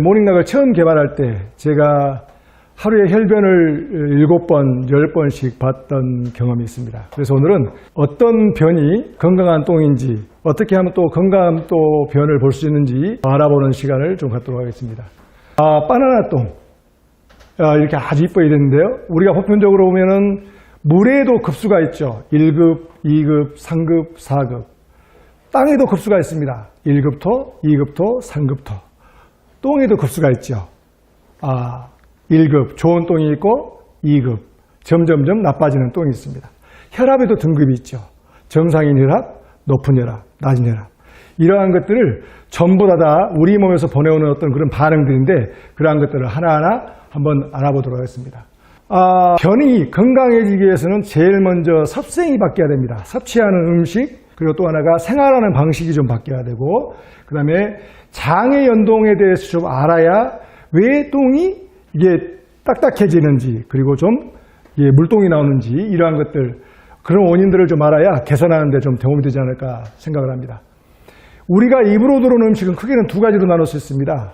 모닝락을 처음 개발할 때 제가 하루에 혈변을 7번, 10번씩 봤던 경험이 있습니다. 그래서 오늘은 어떤 변이 건강한 똥인지, 어떻게 하면 또 건강한 또 변을 볼 수 있는지 알아보는 시간을 좀 갖도록 하겠습니다. 바나나 똥. 이렇게 아주 이쁘게 됐는데요. 우리가 보편적으로 보면은 물에도 급수가 있죠. 1급, 2급, 3급, 4급. 땅에도 급수가 있습니다. 1급토, 2급토, 3급토. 똥에도 급수가 있죠. 1급 좋은 똥이 있고 2급 점점점 나빠지는 똥이 있습니다. 혈압에도 등급이 있죠. 정상인 혈압, 높은 혈압, 낮은 혈압. 이러한 것들을 전부 다 우리 몸에서 보내오는 어떤 그런 반응들인데 그러한 것들을 하나하나 한번 알아보도록 하겠습니다. 변이 건강해지기 위해서는 제일 먼저 섭생이 바뀌어야 됩니다. 섭취하는 음식, 그리고 또 하나가 생활하는 방식이 좀 바뀌어야 되고, 그 다음에 장의 연동에 대해서 좀 알아야 왜 똥이 이게 딱딱해지는지, 그리고 좀 물똥이 나오는지, 이러한 것들, 그런 원인들을 좀 알아야 개선하는 데 좀 도움이 되지 않을까 생각을 합니다. 우리가 입으로 들어오는 음식은 크게는 두 가지로 나눌 수 있습니다.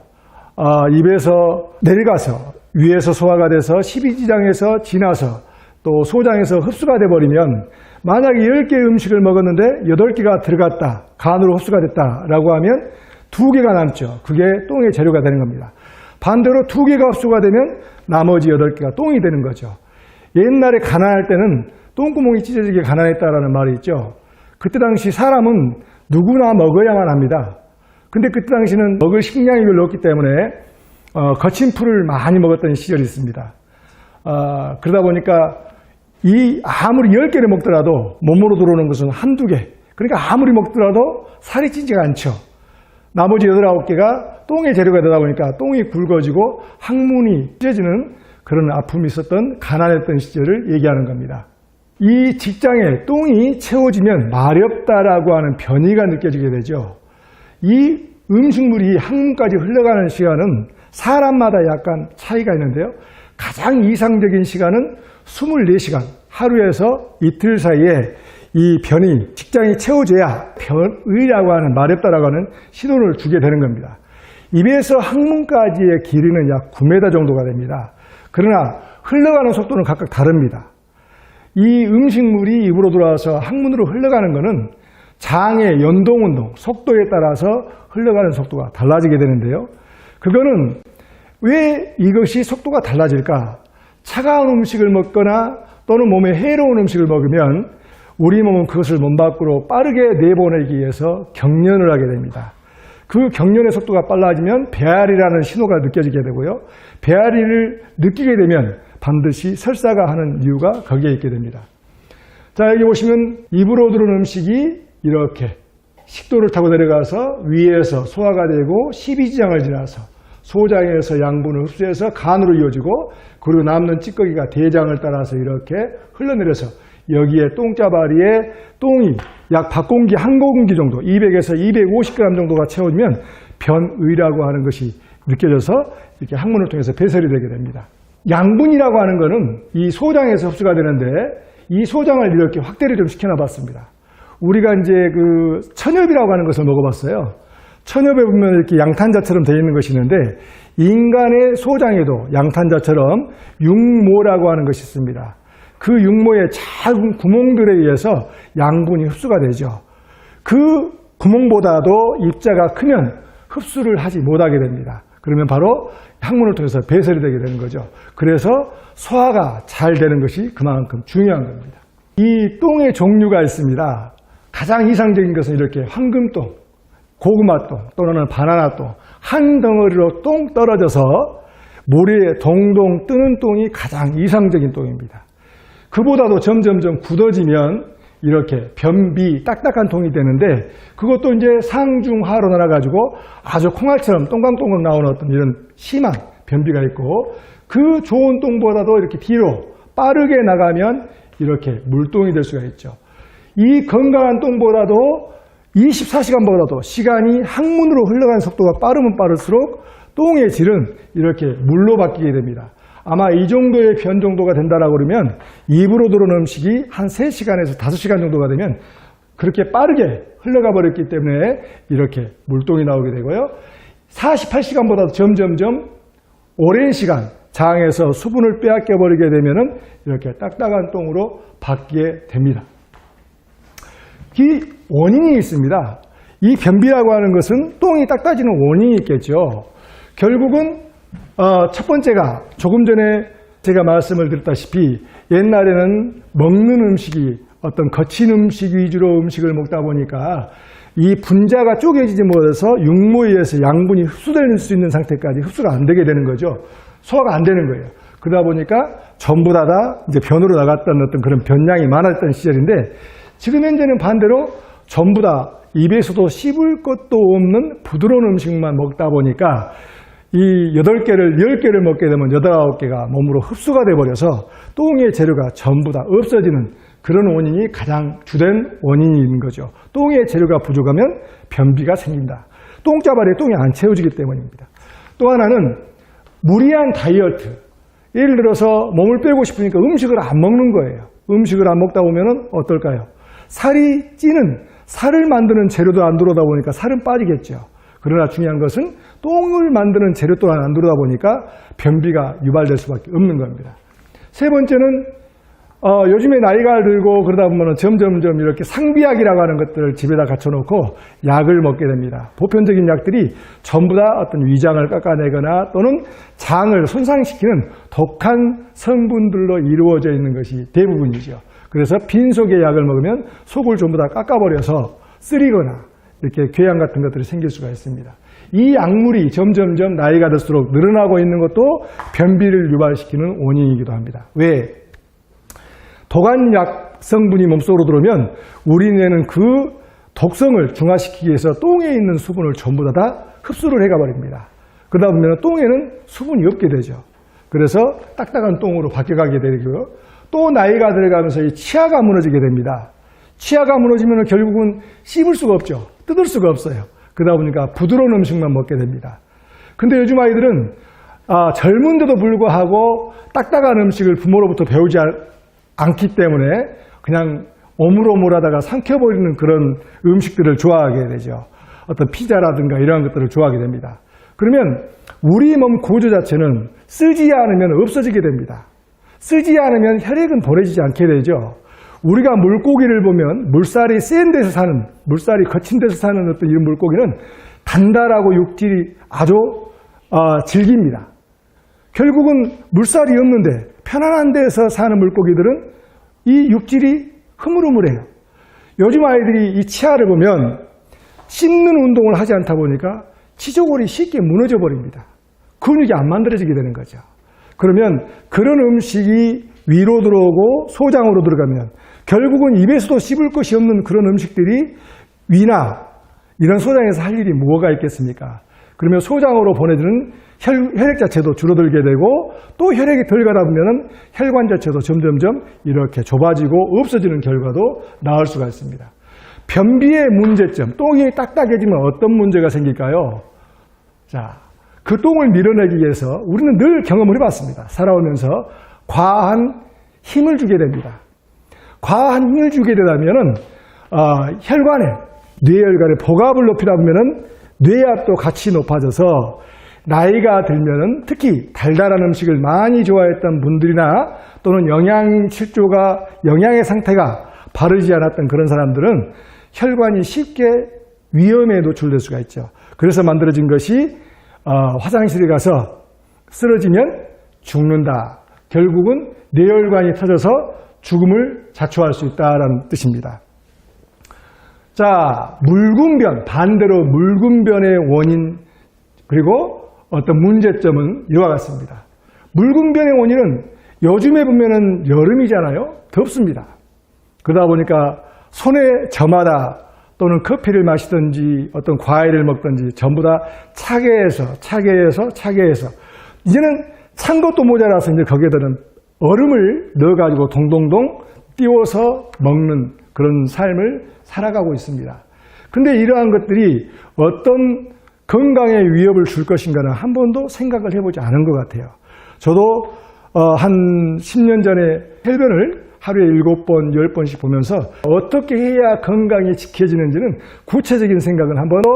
입에서 내려가서 위에서 소화가 돼서 십이지장에서 지나서 또 소장에서 흡수가 돼버리면, 만약에 10개의 음식을 먹었는데 8개가 들어갔다, 간으로 흡수가 됐다라고 하면 2개가 남죠. 그게 똥의 재료가 되는 겁니다. 반대로 2개가 흡수가 되면 나머지 8개가 똥이 되는 거죠. 옛날에 가난할 때는 똥구멍이 찢어지게 가난했다라는 말이 있죠. 그때 당시 사람은 누구나 먹어야만 합니다. 근데 그때 당시는 먹을 식량이 별로 없기 때문에 거친 풀을 많이 먹었던 시절이 있습니다. 그러다 보니까 아무리 10개를 먹더라도 몸으로 들어오는 것은 한두 개. 그러니까 아무리 먹더라도 살이 찌지가 않죠. 나머지 8, 9개가 똥의 재료가 되다 보니까 똥이 굵어지고 항문이 찢어지는 그런 아픔이 있었던 가난했던 시절을 얘기하는 겁니다. 이 직장에 똥이 채워지면 마렵다라고 하는 변이가 느껴지게 되죠. 이 음식물이 항문까지 흘러가는 시간은 사람마다 약간 차이가 있는데요. 가장 이상적인 시간은 24시간, 하루에서 이틀 사이에 이 변이 직장이 채워져야 변의라고 하는, 마렵다라고 하는 신호를 주게 되는 겁니다. 입에서 항문까지의 길이는 약 9m 정도가 됩니다. 그러나 흘러가는 속도는 각각 다릅니다. 이 음식물이 입으로 들어와서 항문으로 흘러가는 것은 장의 연동운동, 속도에 따라서 흘러가는 속도가 달라지게 되는데요. 그거는 왜 이것이 속도가 달라질까? 차가운 음식을 먹거나 또는 몸에 해로운 음식을 먹으면 우리 몸은 그것을 몸 밖으로 빠르게 내보내기 위해서 경련을 하게 됩니다. 그 경련의 속도가 빨라지면 배앓이라는 신호가 느껴지게 되고요. 배앓이를 느끼게 되면 반드시 설사가 하는 이유가 거기에 있게 됩니다. 자, 여기 보시면 입으로 들어오는 음식이 이렇게 식도를 타고 내려가서 위에서 소화가 되고 십이지장을 지나서 소장에서 양분을 흡수해서 간으로 이어지고, 그리고 남는 찌꺼기가 대장을 따라서 이렇게 흘러내려서 여기에 똥자바리에 똥이 약 밥공기, 한 공기 정도, 200에서 250g 정도가 채워지면 변의라고 하는 것이 느껴져서 이렇게 항문을 통해서 배설이 되게 됩니다. 양분이라고 하는 것은 이 소장에서 흡수가 되는데, 이 소장을 이렇게 확대를 좀 시켜놔 봤습니다. 우리가 이제 그 천엽이라고 하는 것을 먹어봤어요. 천엽에 보면 이렇게 양탄자처럼 되어 있는 것이 있는데, 인간의 소장에도 양탄자처럼 육모라고 하는 것이 있습니다. 그 육모의 작은 구멍들에 의해서 양분이 흡수가 되죠. 그 구멍보다도 입자가 크면 흡수를 하지 못하게 됩니다. 그러면 바로 항문을 통해서 배설이 되게 되는 거죠. 그래서 소화가 잘 되는 것이 그만큼 중요한 겁니다. 이 똥의 종류가 있습니다. 가장 이상적인 것은 이렇게 황금똥, 고구마똥 또는 바나나똥, 한 덩어리로 똥 떨어져서 모래에 동동 뜨는 똥이 가장 이상적인 똥입니다. 그보다도 점점점 굳어지면 이렇게 변비, 딱딱한 똥이 되는데, 그것도 이제 상중하로 나눠가지고 아주 콩알처럼 동강동강 나오는 어떤 이런 심한 변비가 있고, 그 좋은 똥보다도 이렇게 뒤로 빠르게 나가면 이렇게 물똥이 될 수가 있죠. 이 건강한 똥보다도 24시간보다도 시간이 항문으로 흘러가는 속도가 빠르면 빠를수록 똥의 질은 이렇게 물로 바뀌게 됩니다. 아마 이 정도의 변 정도가 된다라고 그러면 입으로 들어오는 음식이 한 3시간에서 5시간 정도가 되면 그렇게 빠르게 흘러가 버렸기 때문에 이렇게 물똥이 나오게 되고요. 48시간보다 점점점 오랜 시간 장에서 수분을 빼앗겨 버리게 되면은 이렇게 딱딱한 똥으로 바뀌게 됩니다. 이 원인이 있습니다. 이 변비라고 하는 것은 똥이 딱딱해지는 원인이 있겠죠. 결국은 첫 번째가 조금 전에 제가 말씀을 드렸다시피 옛날에는 먹는 음식이 어떤 거친 음식 위주로 음식을 먹다 보니까 이 분자가 쪼개지지 못해서 육모에 의해서 양분이 흡수될 수 있는 상태까지 흡수가 안 되게 되는 거죠. 소화가 안 되는 거예요. 그러다 보니까 전부 다 이제 변으로 나갔던 어떤 그런 변량이 많았던 시절인데 지금 현재는 반대로 전부 다 입에서도 씹을 것도 없는 부드러운 음식만 먹다 보니까 이 8개를 10개를 먹게 되면 8, 9개가 몸으로 흡수가 돼버려서 똥의 재료가 전부 다 없어지는 그런 원인이 가장 주된 원인인 거죠. 똥의 재료가 부족하면 변비가 생긴다. 똥자발에 똥이 안 채워지기 때문입니다. 또 하나는 무리한 다이어트. 예를 들어서 몸을 빼고 싶으니까 음식을 안 먹는 거예요. 음식을 안 먹다 보면 어떨까요? 살이 찌는, 살을 만드는 재료도 안 들어오다 보니까 살은 빠지겠죠. 그러나 중요한 것은 똥을 만드는 재료 또한 안 들어오다 보니까 변비가 유발될 수밖에 없는 겁니다. 세 번째는 요즘에 나이가 들고 그러다 보면 점점점 이렇게 상비약이라고 하는 것들을 집에다 갖춰놓고 약을 먹게 됩니다. 보편적인 약들이 전부 다 어떤 위장을 깎아내거나 또는 장을 손상시키는 독한 성분들로 이루어져 있는 것이 대부분이죠. 그래서 빈속의 약을 먹으면 속을 전부 다 깎아버려서 쓰리거나 이렇게 궤양 같은 것들이 생길 수가 있습니다. 이 약물이 점점점 나이가 들수록 늘어나고 있는 것도 변비를 유발시키는 원인이기도 합니다. 왜? 독한약 성분이 몸속으로 들어오면 우리 뇌는 그 독성을 중화시키기 위해서 똥에 있는 수분을 전부 다 흡수를 해가 버립니다. 그러다 보면 똥에는 수분이 없게 되죠. 그래서 딱딱한 똥으로 바뀌어가게 되고요. 또 나이가 들어가면서 이 치아가 무너지게 됩니다. 치아가 무너지면 결국은 씹을 수가 없죠. 뜯을 수가 없어요. 그러다 보니까 부드러운 음식만 먹게 됩니다. 근데 요즘 아이들은 젊은데도 불구하고 딱딱한 음식을 부모로부터 배우지 않기 때문에 그냥 오물오물하다가 삼켜버리는 그런 음식들을 좋아하게 되죠. 어떤 피자라든가 이런 것들을 좋아하게 됩니다. 그러면 우리 몸 구조 자체는 쓰지 않으면 없어지게 됩니다. 쓰지 않으면 혈액은 보내지지 않게 되죠. 우리가 물고기를 보면 물살이 센 데서 사는, 물살이 거친 데서 사는 어떤 이런 물고기는 단단하고 육질이 아주 질깁니다. 결국은 물살이 없는데 편안한 데서 사는 물고기들은 이 육질이 흐물흐물해요. 요즘 아이들이 이 치아를 보면 씹는 운동을 하지 않다 보니까 치조골이 쉽게 무너져 버립니다. 근육이 안 만들어지게 되는 거죠. 그러면 그런 음식이 위로 들어오고 소장으로 들어가면 결국은 입에서도 씹을 것이 없는 그런 음식들이 위나 이런 소장에서 할 일이 뭐가 있겠습니까? 그러면 소장으로 보내주는 혈액 자체도 줄어들게 되고 또 혈액이 덜 가다 보면 혈관 자체도 점점점 이렇게 좁아지고 없어지는 결과도 나올 수가 있습니다. 변비의 문제점, 똥이 딱딱해지면 어떤 문제가 생길까요? 자, 그 똥을 밀어내기 위해서 우리는 늘 경험을 해봤습니다. 살아오면서 과한 힘을 주게 됩니다. 과한 힘을 주게 되려면은 혈관에, 뇌혈관의 복압을 높이다 보면은 뇌압도 같이 높아져서 나이가 들면은 특히 달달한 음식을 많이 좋아했던 분들이나 또는 영양의 상태가 바르지 않았던 그런 사람들은 혈관이 쉽게 위험에 노출될 수가 있죠. 그래서 만들어진 것이 화장실에 가서 쓰러지면 죽는다. 결국은 뇌혈관이 터져서 죽음을 자초할 수 있다는 뜻입니다. 자, 묽은변, 반대로 묽은변의 원인 그리고 어떤 문제점은 이와 같습니다. 묽은변의 원인은 요즘에 보면은 여름이잖아요. 덥습니다. 그러다 보니까 손에 저마다 또는 커피를 마시든지 어떤 과일을 먹든지 전부 다 차게 해서 이제는 찬 것도 모자라서 이제 거기에다는 얼음을 넣어가지고 동동동 띄워서 먹는 그런 삶을 살아가고 있습니다. 근데 이러한 것들이 어떤 건강에 위협을 줄 것인가는 한 번도 생각을 해보지 않은 것 같아요. 저도 한 10년 전에 혈변을 하루에 7번, 10번씩 보면서 어떻게 해야 건강이 지켜지는지는 구체적인 생각은 한 번도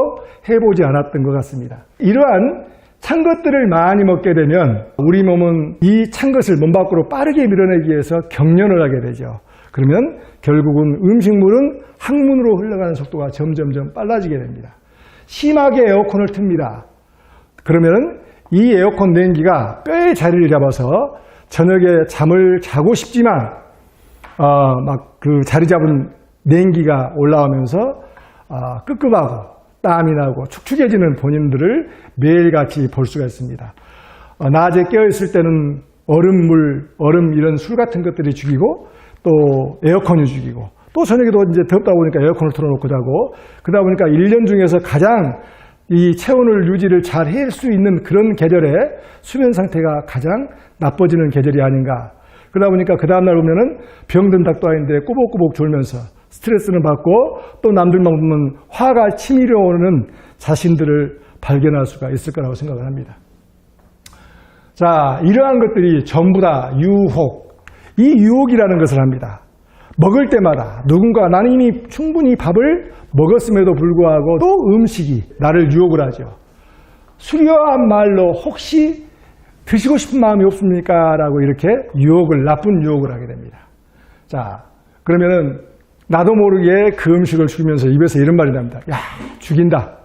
해보지 않았던 것 같습니다. 이러한 찬 것들을 많이 먹게 되면 우리 몸은 이 찬 것을 몸 밖으로 빠르게 밀어내기 위해서 경련을 하게 되죠. 그러면 결국은 음식물은 항문으로 흘러가는 속도가 점점점 빨라지게 됩니다. 심하게 에어컨을 틉니다. 그러면 이 에어컨 냉기가 뼈의 자리를 잡아서 저녁에 잠을 자고 싶지만 막 그 자리 잡은 냉기가 올라오면서 끄급하고 땀이 나고 축축해지는 본인들을 매일같이 볼 수가 있습니다. 낮에 깨어있을 때는 얼음 이런 술 같은 것들이 죽이고 또 에어컨이 죽이고 또 저녁에도 이제 덥다 보니까 에어컨을 틀어놓고 자고 그러다 보니까 1년 중에서 가장 이 체온을 유지를 잘 할 수 있는 그런 계절에 수면 상태가 가장 나빠지는 계절이 아닌가. 그러다 보니까 그 다음날 보면은 병든 닭도 아닌데 꾸벅꾸벅 졸면서 스트레스는 받고 또 남들만 보면 화가 치밀어 오는 자신들을 발견할 수가 있을 거라고 생각을 합니다. 자, 이러한 것들이 전부 다 유혹. 이 유혹이라는 것을 합니다. 먹을 때마다 누군가 나는 이미 충분히 밥을 먹었음에도 불구하고 또 음식이 나를 유혹을 하죠. 수려한 말로 혹시 드시고 싶은 마음이 없습니까? 라고 이렇게 나쁜 유혹을 하게 됩니다. 자, 그러면은 나도 모르게 그 음식을 죽이면서 입에서 이런 말이 납니다. 야, 죽인다.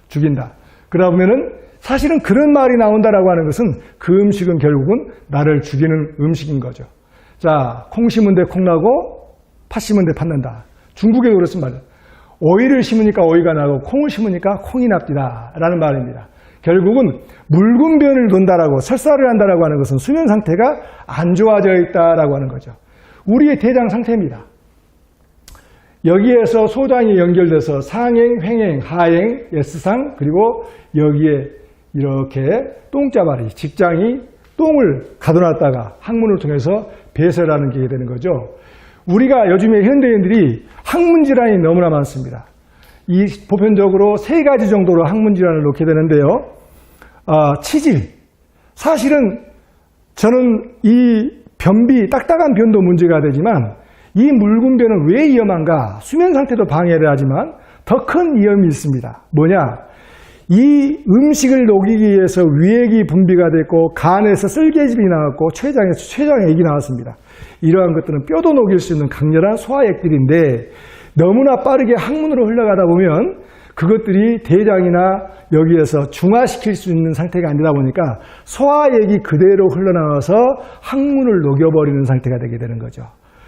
죽인다. 그러다 보면은 사실은 그런 말이 나온다라고 하는 것은 그 음식은 결국은 나를 죽이는 음식인 거죠. 자, 콩 심은 데 콩 나고 팥 심은 데 팥 난다. 중국에도 그렇습니다. 오이를 심으니까 오이가 나고 콩을 심으니까 콩이 납디다 라는 말입니다. 결국은 묽은 변을 돈다라고 설사를 한다라고 하는 것은 수면 상태가 안 좋아져 있다라고 하는 거죠. 우리의 대장 상태입니다. 여기에서 소장이 연결돼서 상행, 횡행, 하행, S상 그리고 여기에 이렇게 똥자발이 직장이 똥을 가둬놨다가 항문을 통해서 배설하는 게 되는 거죠. 우리가 요즘에 현대인들이 항문 질환이 너무나 많습니다. 이 보편적으로 3가지 정도로 항문 질환을 놓게 되는데요. 치질. 사실은 저는 이 변비, 딱딱한 변도 문제가 되지만 이 묽은 변은 왜 위험한가? 수면 상태도 방해를 하지만 더 큰 위험이 있습니다. 뭐냐? 이 음식을 녹이기 위해서 위액이 분비가 됐고 간에서 쓸개즙이 나왔고 췌장에서 췌장액이 나왔습니다. 이러한 것들은 뼈도 녹일 수 있는 강렬한 소화액들인데 너무나 빠르게 항문으로 흘러가다 보면 그것들이 대장이나 여기에서 중화시킬 수 있는 상태가 아니다 보니까 소화액이 그대로 흘러나와서 항문을 녹여버리는 상태가 되게 되는 거죠.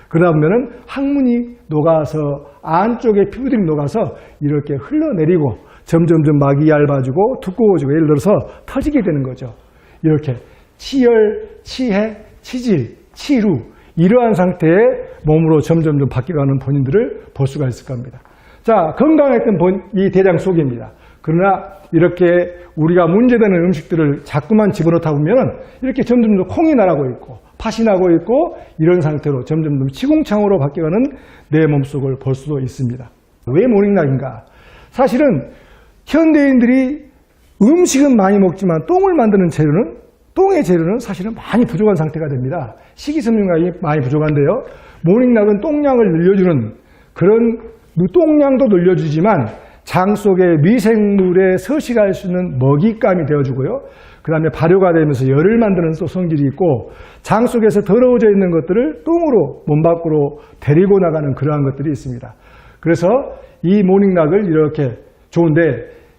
그러다 보면은 항문이 녹아서 안쪽에 피부들이 녹아서 이렇게 흘러내리고 점점점 막이 얇아지고 두꺼워지고 예를 들어서 터지게 되는 거죠. 이렇게 치열, 치해, 치질, 치루 이러한 상태의 몸으로 점점점 바뀌어가는 본인들을 볼 수가 있을 겁니다. 자, 건강했던 이 대장 속입니다. 그러나 이렇게 우리가 문제되는 음식들을 자꾸만 집어넣다 보면 이렇게 점점 더 콩이 나라고 있고 팥이 나고 있고 이런 상태로 점점 치궁창으로 바뀌어가는 내 몸속을 볼 수도 있습니다. 왜 모닝락인가? 사실은 현대인들이 음식은 많이 먹지만 똥을 만드는 재료는 똥의 재료는 사실은 많이 부족한 상태가 됩니다. 식이섬유가 많이 부족한데요. 모닝락은 똥량을 늘려주는 그런 똥량도 늘려주지만 장 속에 미생물에 서식할 수 있는 먹잇감이 되어주고요. 그 다음에 발효가 되면서 열을 만드는 또 성질이 있고 장 속에서 더러워져 있는 것들을 똥으로 몸 밖으로 데리고 나가는 그러한 것들이 있습니다. 그래서 이 모닝락을 이렇게 좋은데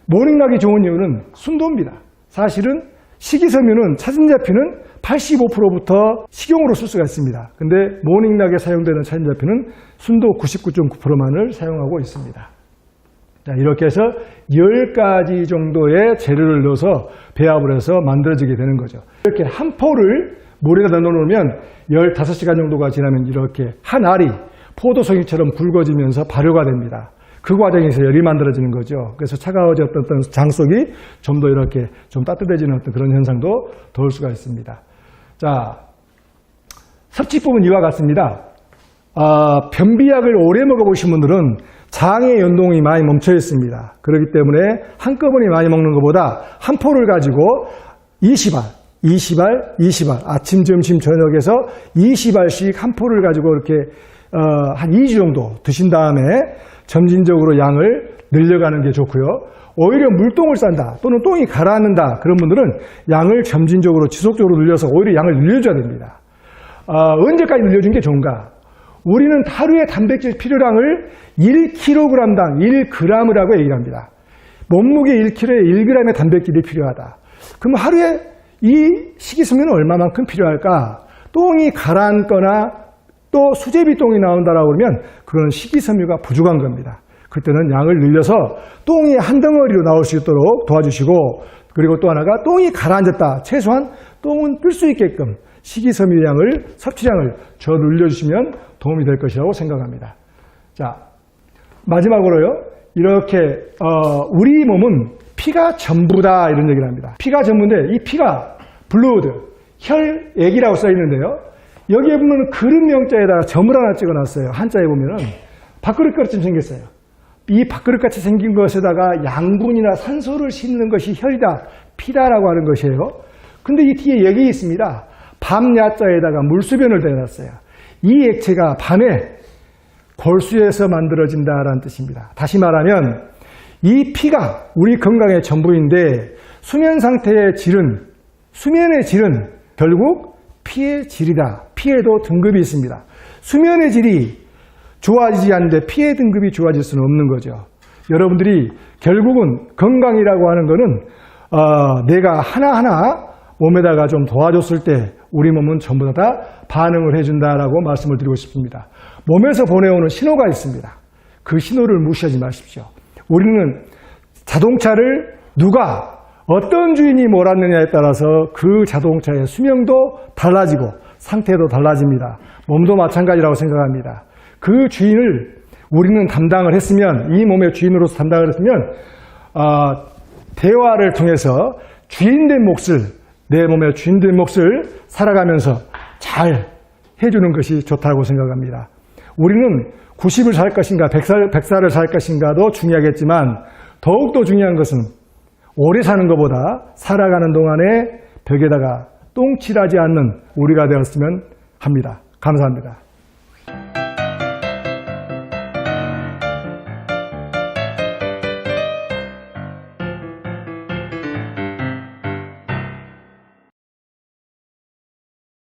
모닝락이 좋은 이유는 순도입니다. 사실은 식이섬유는 차진자피는 85%부터 식용으로 쓸 수가 있습니다. 근데 모닝락에 사용되는 차진자피는 순도 99.9%만을 사용하고 있습니다. 자, 이렇게 해서 10가지 정도의 재료를 넣어서 배합을 해서 만들어지게 되는 거죠. 이렇게 한 포를 물에다 넣어놓으면 15시간 정도가 지나면 이렇게 한 알이 포도송이처럼 굵어지면서 발효가 됩니다. 그 과정에서 열이 만들어지는 거죠. 그래서 차가워졌던 장 속이 좀 더 이렇게 좀 따뜻해지는 어떤 그런 현상도 도울 수가 있습니다. 자, 섭취법은 이와 같습니다. 변비약을 오래 먹어보신 분들은 장의 연동이 많이 멈춰 있습니다. 그렇기 때문에 한꺼번에 많이 먹는 것보다 한 포를 가지고 20알, 20알, 20알. 아침, 점심, 저녁에서 20알씩 한 포를 가지고 이렇게 한 2주 정도 드신 다음에 점진적으로 양을 늘려가는 게 좋고요. 오히려 물똥을 싼다 또는 똥이 가라앉는다 그런 분들은 양을 점진적으로 지속적으로 늘려서 오히려 양을 늘려줘야 됩니다. 언제까지 늘려주는 게 좋은가? 우리는 하루에 단백질 필요량을 1kg당 1g이라고 얘기를 합니다. 몸무게 1kg에 1g의 단백질이 필요하다. 그럼 하루에 이 식이섬유는 얼마만큼 필요할까? 똥이 가라앉거나 또 수제비 똥이 나온다라고 그러면 그건 식이섬유가 부족한 겁니다. 그때는 양을 늘려서 똥이 한 덩어리로 나올 수 있도록 도와주시고, 그리고 또 하나가 똥이 가라앉았다. 최소한 똥은 뜰 수 있게끔 식이섬유 양을, 섭취량을 더 늘려주시면 도움이 될 것이라고 생각합니다. 자, 마지막으로요. 이렇게 우리 몸은 피가 전부다 이런 얘기를 합니다. 피가 전부인데 이 피가 블루드, 혈액이라고 써 있는데요. 여기에 보면 그릇명자에다가 점을 하나 찍어놨어요. 한자에 보면은 밥그릇같이 생겼어요. 이 밥그릇같이 생긴 것에다가 양분이나 산소를 싣는 것이 혈이다, 피다라고 하는 것이에요. 근데 이 뒤에 얘기 있습니다. 밤야자에다가 물수변을 대놨어요. 이 액체가 밤에 골수에서 만들어진다라는 뜻입니다. 다시 말하면 이 피가 우리 건강의 전부인데 수면 상태의 질은, 수면의 질은 결국 피의 질이다. 피에도 등급이 있습니다. 수면의 질이 좋아지지 않는데 피의 등급이 좋아질 수는 없는 거죠. 여러분들이 결국은 건강이라고 하는 거는 내가 하나하나 몸에다가 좀 도와줬을 때 우리 몸은 전부 다 반응을 해준다라고 말씀을 드리고 싶습니다. 몸에서 보내오는 신호가 있습니다. 그 신호를 무시하지 마십시오. 우리는 자동차를 누가 어떤 주인이 몰았느냐에 따라서 그 자동차의 수명도 달라지고 상태도 달라집니다. 몸도 마찬가지라고 생각합니다. 그 주인을 우리는 담당을 했으면, 이 몸의 주인으로서 담당을 했으면 대화를 통해서 주인된 몫을, 내 몸의 주인된 몫을 살아가면서 잘 해주는 것이 좋다고 생각합니다. 우리는 90을 살 것인가 100살을 살 것인가도 중요하겠지만 더욱더 중요한 것은 오래 사는 것보다 살아가는 동안에 벽에다가 똥칠하지 않는 우리가 되었으면 합니다. 감사합니다.